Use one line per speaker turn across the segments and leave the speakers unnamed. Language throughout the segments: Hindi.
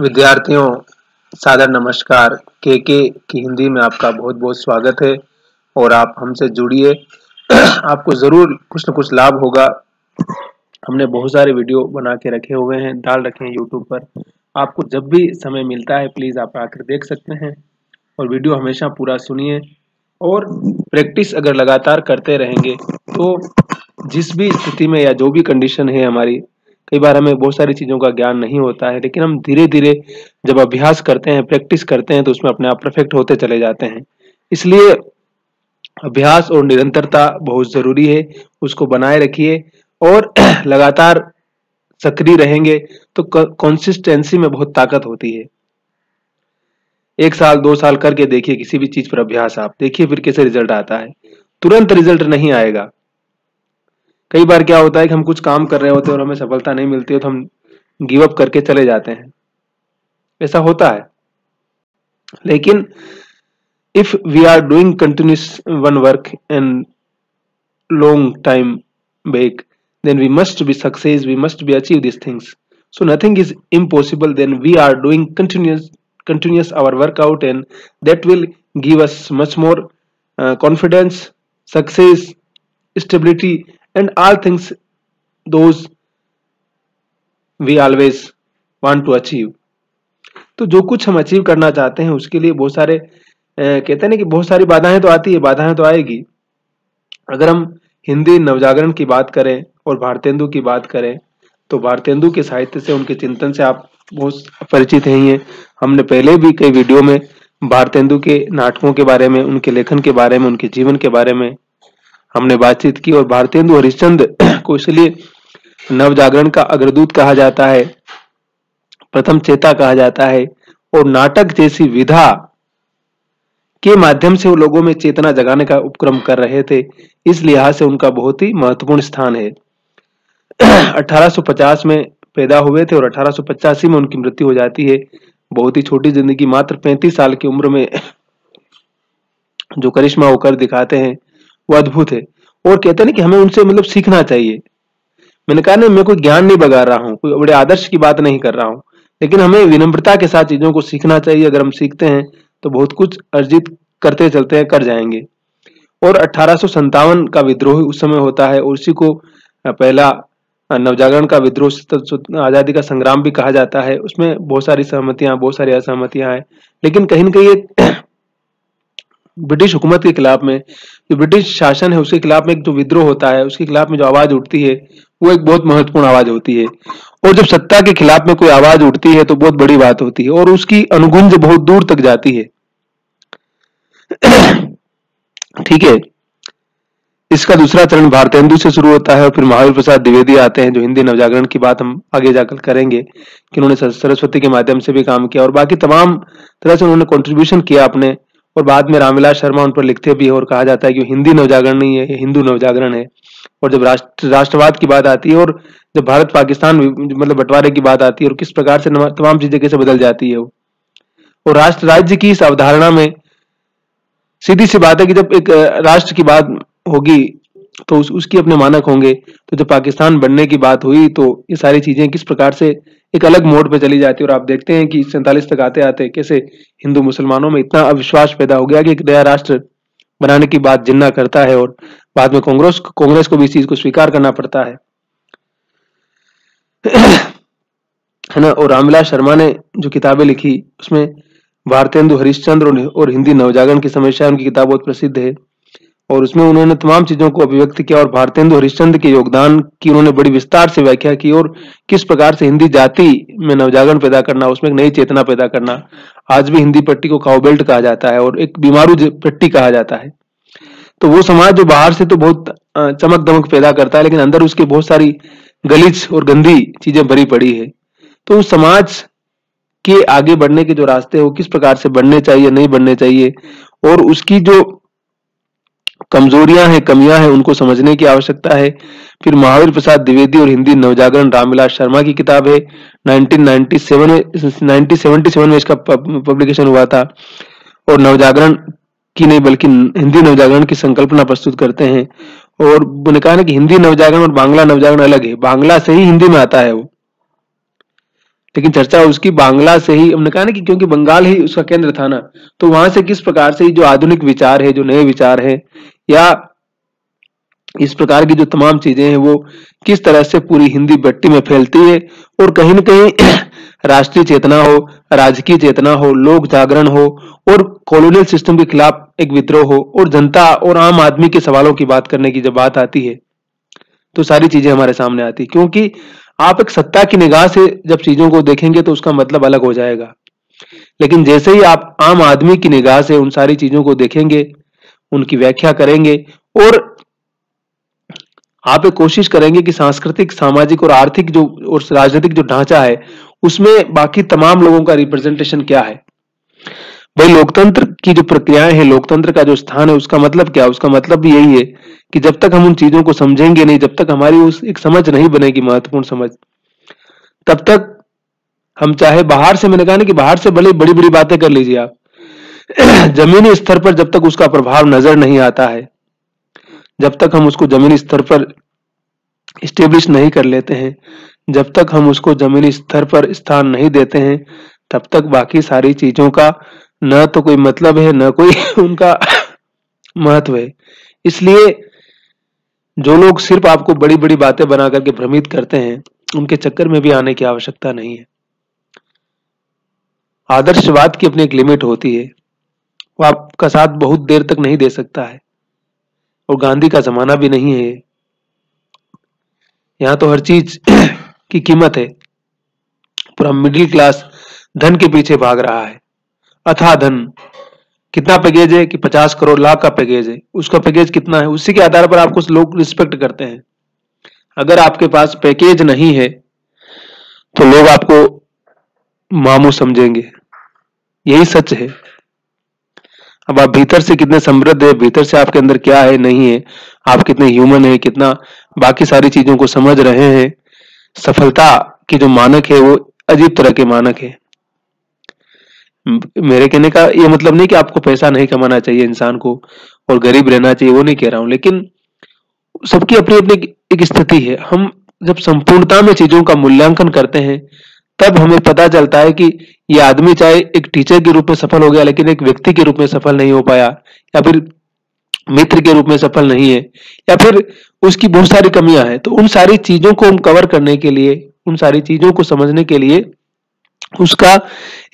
विद्यार्थियों, सादर नमस्कार। के की हिंदी में आपका बहुत बहुत स्वागत है और आप हमसे जुड़िए। आपको ज़रूर कुछ न कुछ लाभ होगा। हमने बहुत सारे वीडियो बना के रखे हुए हैं, डाल रखे हैं यूट्यूब पर। आपको जब भी समय मिलता है प्लीज़ आप आकर देख सकते हैं और वीडियो हमेशा पूरा सुनिए और प्रैक्टिस अगर लगातार करते रहेंगे तो जिस भी स्थिति में या जो भी कंडीशन है हमारी, कई बार हमें बहुत सारी चीज़ों का ज्ञान नहीं होता है, लेकिन हम धीरे-धीरे जब अभ्यास करते हैं, प्रैक्टिस करते हैं तो उसमें अपने आप परफेक्ट होते चले जाते हैं। इसलिए अभ्यास और निरंतरता बहुत ज़रूरी है, उसको बनाए रखिए और लगातार सक्रिय रहेंगे तो कंसिस्टेंसी में बहुत ताकत होती है। 1 साल 2 साल करके देखिए किसी भी चीज़ पर अभ्यास, आप देखिए फिर कैसे रिजल्ट आता है। तुरंत रिजल्ट नहीं आएगा। कई बार क्या होता है कि हम कुछ काम कर रहे होते हैं और हमें सफलता नहीं मिलती है तो हम गिव अप करके चले जाते हैं, ऐसा होता है। लेकिन if we are doing continuous one work and long time back, then we must be success, we must be achieve these things. So nothing is impossible. Then we are doing continuous our workout, and that will give us much more confidence, success, stability, and all things those we always want to achieve. तो जो कुछ हम अचीव करना चाहते हैं उसके लिए बहुत सारे कहते हैं ना कि बहुत सारी बाधाएं तो आती है, बाधाएं तो आएगी। अगर हम हिंदी नवजागरण की बात करें और भारतेंदु की बात करें तो भारतेंदु के साहित्य से, उनके चिंतन से आप बहुत परिचित हैं ही हैं। हमने पहले भी कई वीडियो में भारतेंदु के नाटकों के बारे में, उनके लेखन के बारे में, उनके जीवन के बारे में हमने बातचीत की। और भारतेंदु हरिश्चंद्र को इसलिए नवजागरण का अग्रदूत कहा जाता है, प्रथम चेता कहा जाता है, और नाटक जैसी विधा के माध्यम से वो लोगों में चेतना जगाने का उपक्रम कर रहे थे। इस लिहाज से उनका बहुत ही महत्वपूर्ण स्थान है। 1850 में पैदा हुए थे और 1885 में उनकी मृत्यु हो जाती है। बहुत ही छोटी जिंदगी, मात्र 35 साल की उम्र में जो करिश्मा होकर दिखाते हैं वो अद्भुत है। और कहते हैं कि हमें उनसे मतलब सीखना चाहिए। मैंने कहा ना, मैं कोई ज्ञान नहीं बगा रहा हूँ, कोई बड़े आदर्श की बात नहीं कर रहा हूँ, लेकिन हमें विनम्रता के साथ चीजों को सीखना चाहिए। अगर हम सीखते हैं तो बहुत कुछ अर्जित करते चलते हैं, कर जाएंगे। और 1857 का विद्रोह उस समय होता है और उसी को पहला नवजागरण का विद्रोह, आजादी का संग्राम भी कहा जाता है। उसमें बहुत सारी सहमतियां, बहुत सारी असहमतियां हैं, लेकिन कहीं न कहीं एक ब्रिटिश हुकूमत के खिलाफ में, जो ब्रिटिश शासन है उसके खिलाफ में एक जो विद्रोह होता है, उसके खिलाफ में जो आवाज उठती है वो एक बहुत महत्वपूर्ण आवाज होती है। और जब सत्ता के खिलाफ में कोई आवाज उठती है तो बहुत बड़ी बात होती है और उसकी अनुगुंज बहुत दूर तक जाती है। ठीक है। इसका दूसरा चरण भारतेंदु से शुरू होता है और फिर महावीर प्रसाद द्विवेदी आते हैं, जो हिंदी नवजागरण की बात हम आगे जाकर करेंगे कि उन्होंने सरस्वती के माध्यम से भी काम किया और बाकी तमाम तरह से उन्होंने कंट्रीब्यूशन किया अपने। और बाद में रामविलास शर्मा उन पर लिखते भी है और कहा जाता है कि हिंदी नवजागरण नहीं है, ये हिंदू नवजागरण है। और जब राष्ट्रवाद की बात आती है और जब भारत पाकिस्तान मतलब बंटवारे की बात आती है और किस प्रकार से तमाम चीजें कैसे बदल जाती है वो, और राष्ट्र राज्य की इस अवधारणा में सीधी सी बात है कि जब एक राष्ट्र की बात होगी तो उसकी अपने मानक होंगे। तो जब पाकिस्तान बनने की बात हुई तो ये सारी चीजें किस प्रकार से एक अलग मोड़ पे चली जाती है। और आप देखते हैं कि 47 तक आते आते कैसे हिंदू मुसलमानों में इतना अविश्वास पैदा हो गया कि एक नया राष्ट्र बनाने की बात जिन्ना करता है और बाद में कांग्रेस को भी इस चीज को स्वीकार करना पड़ता है ना। और रामविलास शर्मा ने जो किताबें लिखी उसमें भारतेंदु हरिश्चंद्र और हिंदी नवजागरण की समस्या, उनकी किताब बहुत प्रसिद्ध है और उसमें उन्होंने तमाम चीजों को अभिव्यक्त किया। और भारतेंदु हरिश्चंद्र के योगदान की उन्होंने बड़ी विस्तार से व्याख्या की और किस प्रकार से हिंदी जाति में नवजागरण पैदा करना, उसमें एक नई चेतना पैदा करना। आज भी हिंदी पट्टी को काउ बेल्ट कहा जाता है और एक बीमारू पट्टी कहा जाता है। तो वो समाज जो बाहर से तो बहुत चमक दमक पैदा करता है, लेकिन अंदर उसकी बहुत सारी गलीच और गंदी चीजें भरी पड़ी है। तो उस समाज के आगे बढ़ने के जो रास्ते हैं वो किस प्रकार से बढ़ने चाहिए, नहीं बढ़ने चाहिए, और उसकी जो कमजोरियां हैं, कमियां हैं, उनको समझने की आवश्यकता है। फिर महावीर प्रसाद द्विवेदी और हिंदी नवजागरण रामविलास शर्मा की किताब है। 1977 में इसका पब्लिकेशन हुआ था और नवजागरण की नहीं बल्कि हिंदी नवजागरण की संकल्पना प्रस्तुत करते हैं। और उन्होंने कहा ना कि हिंदी नवजागरण और बांग्ला नवजागरण अलग है, बांग्ला से ही हिंदी में आता है वो, लेकिन चर्चा उसकी बांग्ला से ही, हमने कहा ना कि क्योंकि बंगाल ही उसका केंद्र था ना, तो वहां से किस प्रकार से जो आधुनिक विचार है, जो नए विचार है, या इस प्रकार की जो तमाम चीजें हैं वो किस तरह से पूरी हिंदी बट्टी में फैलती है, और कहीं ना कहीं राष्ट्रीय चेतना हो, राजकीय चेतना हो, लोक जागरण हो, और कॉलोनियल सिस्टम के खिलाफ एक विद्रोह हो, और जनता और आम आदमी के सवालों की बात करने की जब बात आती है तो सारी चीजें हमारे सामने आती है। क्योंकि आप एक सत्ता की निगाह से जब चीजों को देखेंगे तो उसका मतलब अलग हो जाएगा, लेकिन जैसे ही आप आम आदमी की निगाह से उन सारी चीजों को देखेंगे, उनकी व्याख्या करेंगे, और आप एक कोशिश करेंगे कि सांस्कृतिक, सामाजिक और आर्थिक जो और राजनीतिक जो ढांचा है उसमें बाकी तमाम लोगों का रिप्रेजेंटेशन क्या है। भाई लोकतंत्र की जो प्रक्रियाएं हैं, लोकतंत्र का जो स्थान है, उसका मतलब क्या है? उसका मतलब भी यही है कि जब तक हम उन चीजों को समझेंगे नहीं, जब तक हमारी उस एक समझ नहीं बनेगी, महत्वपूर्ण समझ, तब तक हम चाहे बाहर से, मैंने कहा ना कि बाहर से भले बड़ी बड़ी बातें कर लीजिए आप, जमीनी स्तर पर जब तक उसका प्रभाव नजर नहीं आता है, जब तक हम उसको जमीनी स्तर पर स्टेब्लिश नहीं कर लेते हैं, जब तक हम उसको जमीनी स्तर पर स्थान नहीं देते हैं, तब तक बाकी सारी चीजों का न तो कोई मतलब है, न कोई उनका महत्व है। इसलिए जो लोग सिर्फ आपको बड़ी बड़ी बातें बना करके भ्रमित करते हैं, उनके चक्कर में भी आने की आवश्यकता नहीं है। आदर्शवाद की अपनी एक लिमिट होती है, वो आपका साथ बहुत देर तक नहीं दे सकता है, और गांधी का जमाना भी नहीं है। यहाँ तो हर चीज की कीमत है। पूरा मिडिल क्लास धन के पीछे भाग रहा है, अथाह धन। कितना पैकेज है कि 50 करोड़ लाख का पैकेज है, उसका पैकेज कितना है, उसी के आधार पर आपको लोग रिस्पेक्ट करते हैं। अगर आपके पास पैकेज नहीं है तो लोग आपको मामू समझेंगे, यही सच है। अब आप भीतर से कितने समृद्ध है, भीतर से आपके अंदर क्या है, नहीं है, आप कितने ह्यूमन है, कितना बाकी सारी चीजों को समझ रहे हैं, सफलता की जो मानक है वो अजीब तरह के मानक है। मेरे कहने का ये मतलब नहीं कि आपको पैसा नहीं कमाना चाहिए इंसान को और गरीब रहना चाहिए, वो नहीं कह रहा हूं, लेकिन सबकी अपनी अपनी एक स्थिति है। हम जब संपूर्णता में चीजों का मूल्यांकन करते हैं तब हमें पता चलता है कि ये आदमी चाहे एक टीचर के रूप में सफल हो गया, लेकिन एक व्यक्ति के रूप में सफल नहीं हो पाया, या फिर मित्र के रूप में सफल नहीं है, या फिर उसकी बहुत सारी कमियां हैं। तो उन सारी चीजों को हम कवर करने के लिए, उन सारी चीजों को समझने के लिए उसका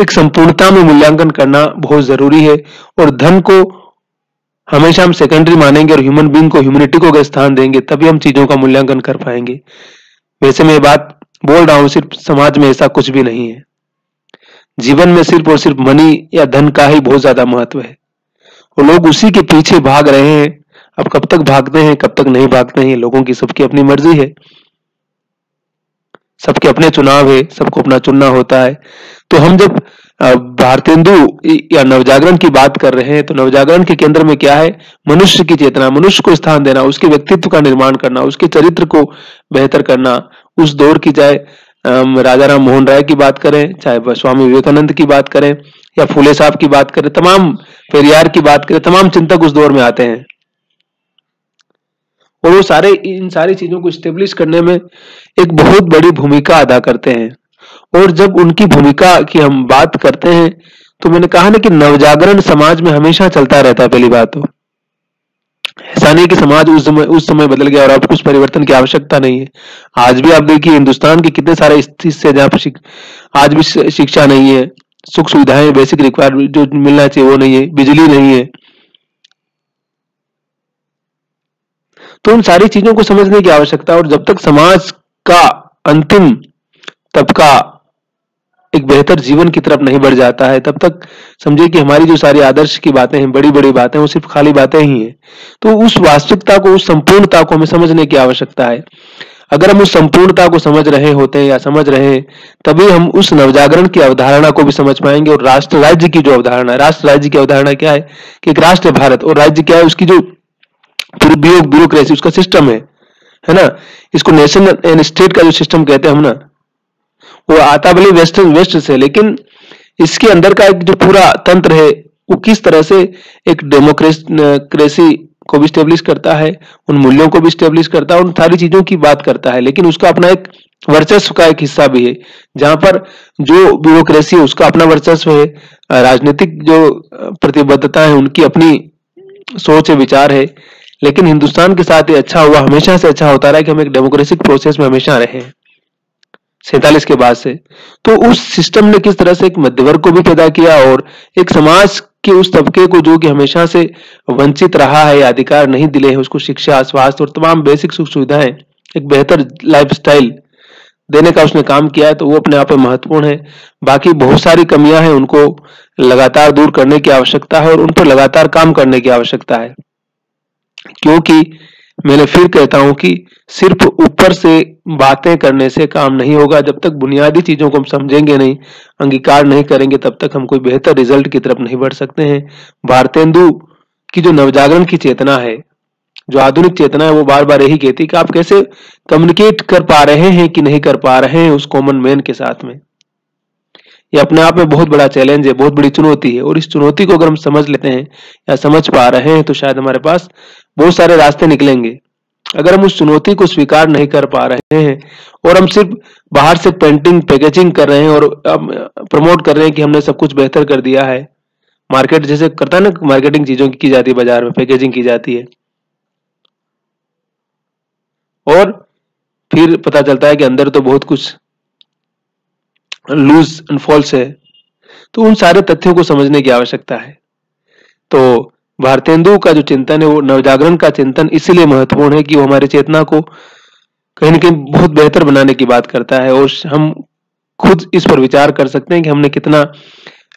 एक संपूर्णता में मूल्यांकन करना बहुत जरूरी है। और धन को हमेशा हम सेकेंडरी मानेंगे और ह्यूमन बीइंग को, ह्यूमैनिटी को स्थान देंगे, तभी हम चीजों का मूल्यांकन कर पाएंगे। वैसे मैं बात बोल रहा हूं, सिर्फ समाज में ऐसा कुछ भी नहीं है। जीवन में सिर्फ और सिर्फ मनी या धन का ही बहुत ज्यादा महत्व है, और लोग उसी के पीछे भाग रहे हैं। अब कब तक भागते हैं, कब तक नहीं भागते हैं, लोगों की सबकी अपनी मर्जी है, सबके अपने चुनाव है, सबको अपना चुनना होता है। तो हम जब भारतेंदु या नवजागरण की बात कर रहे हैं, तो नवजागरण के केंद्र में क्या है? मनुष्य की चेतना, मनुष्य को स्थान देना, उसके व्यक्तित्व का निर्माण करना, उसके चरित्र को बेहतर करना। उस दौर की, चाहे राजा राम मोहन राय की बात करें, चाहे स्वामी विवेकानंद की बात करें, या फूले साहब की बात करें, तमाम पेरियार की बात करें, तमाम चिंतक उस दौर में आते हैं, और वो सारे इन सारी चीजों को स्टेब्लिश करने में एक बहुत बड़ी भूमिका अदा करते हैं। और जब उनकी भूमिका की हम बात करते हैं तो मैंने कहा ना कि नवजागरण समाज में हमेशा चलता रहता है। पहली बात तो ऐसा नहीं कि समाज उस समय बदल गया और अब कुछ परिवर्तन की आवश्यकता नहीं है। आज भी आप देखिए हिंदुस्तान के कितने सारे हिस्से जहाँ पर आज भी शिक्षा नहीं है, सुख सुविधाएं, बेसिक रिक्वायरमेंट जो मिलना चाहिए वो नहीं है, बिजली नहीं है। तो उन सारी चीजों को समझने की आवश्यकता है। और जब तक समाज का अंतिम तबका एक बेहतर जीवन की तरफ नहीं बढ़ जाता है, तब तक समझिए कि हमारी जो सारी आदर्श की बातें हैं, बड़ी बड़ी बातें, वो सिर्फ खाली बातें ही हैं। तो उस वास्तविकता को, उस संपूर्णता को हमें समझने की आवश्यकता है। अगर हम उस संपूर्णता को समझ रहे होते हैं या समझ रहे हैं, तभी हम उस नवजागरण की अवधारणा को भी समझ पाएंगे। और राष्ट्र राज्य की जो अवधारणा, राष्ट्र राज्य की अवधारणा क्या है कि एक राष्ट्र भारत, और राज्य क्या है, उसकी जो पूरी ब्यूरोक्रेसी, उसका सिस्टम है ना। इसको नेशन एंड स्टेट का जो सिस्टम कहते हैं हम ना, वो आता भले वेस्ट से, लेकिन इसके अंदर का एक जो पूरा तंत्र है वो किस तरह से एक डेमोक्रेसी को भी स्टेब्लिश करता है, उन मूल्यों को भी स्टेब्लिश करता है, उन सारी चीजों की बात करता है। लेकिन उसका अपना एक वर्चस्व का एक हिस्सा भी है, जहां पर जो ब्यूरोक्रेसी है उसका अपना वर्चस्व है, राजनीतिक जो प्रतिबद्धता है उनकी अपनी सोच है, विचार है। लेकिन हिंदुस्तान के साथ ये अच्छा हुआ, हमेशा से अच्छा होता रहा कि हम एक डेमोक्रेटिक प्रोसेस में हमेशा रहे हैं 47 के बाद से। तो उस सिस्टम ने किस तरह से एक मध्यवर्ग को भी पैदा किया और एक समाज के उस तबके को जो कि हमेशा से वंचित रहा है, अधिकार नहीं दिले हैं, उसको शिक्षा, स्वास्थ्य और तमाम बेसिक सुख सुविधाएं, एक बेहतर लाइफस्टाइल देने का उसने काम किया है, तो वो अपने आप में महत्वपूर्ण है। बाकी बहुत सारी कमियां हैं, उनको लगातार दूर करने की आवश्यकता है और उन पर लगातार काम करने की आवश्यकता है। क्योंकि मैंने फिर कहता हूं कि सिर्फ ऊपर से बातें करने से काम नहीं होगा। जब तक बुनियादी चीजों को हम समझेंगे नहीं, अंगीकार नहीं करेंगे, तब तक हम कोई बेहतर रिजल्ट की तरफ नहीं बढ़ सकते हैं। भारतेंदु की जो नवजागरण की चेतना है, जो आधुनिक चेतना है, वो बार बार यही कहती है कि आप कैसे कम्युनिकेट कर पा रहे हैं कि नहीं कर पा रहे हैं उस कॉमन मैन के साथ में। ये अपने आप में बहुत बड़ा चैलेंज है, बहुत बड़ी चुनौती है, और इस चुनौती को अगर हम समझ लेते हैं या समझ पा रहे हैं तो शायद हमारे पास बहुत सारे रास्ते निकलेंगे। अगर हम उस चुनौती को स्वीकार नहीं कर पा रहे हैं और हम सिर्फ बाहर से पेंटिंग पैकेजिंग कर रहे हैं और प्रमोट कर रहे हैं कि हमने सब कुछ बेहतर कर दिया है, मार्केट जैसे करता है ना, मार्केटिंग चीजों की जाती है, बाजार में पैकेजिंग की जाती है, और फिर पता चलता है कि अंदर तो बहुत कुछ लूज एंड फॉल्स है। तो उन सारे तथ्यों को समझने की आवश्यकता है। तो भारतेंदु का जो चिंतन है वो नवजागरण का चिंतन इसलिए महत्वपूर्ण है कि वो हमारी चेतना को कहीं ना कहीं बहुत बेहतर बनाने की बात करता है, और हम खुद इस पर विचार कर सकते हैं कि हमने कितना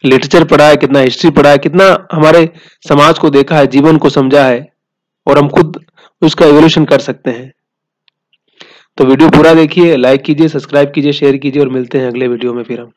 लिटरेचर पढ़ा है, कितना हिस्ट्री पढ़ा है, कितना हमारे समाज को देखा है, जीवन को समझा है, और हम खुद उसका एवोल्यूशन कर सकते हैं। तो वीडियो पूरा देखिए, लाइक कीजिए, सब्सक्राइब कीजिए, शेयर कीजिए, और मिलते हैं अगले वीडियो में फिर हम।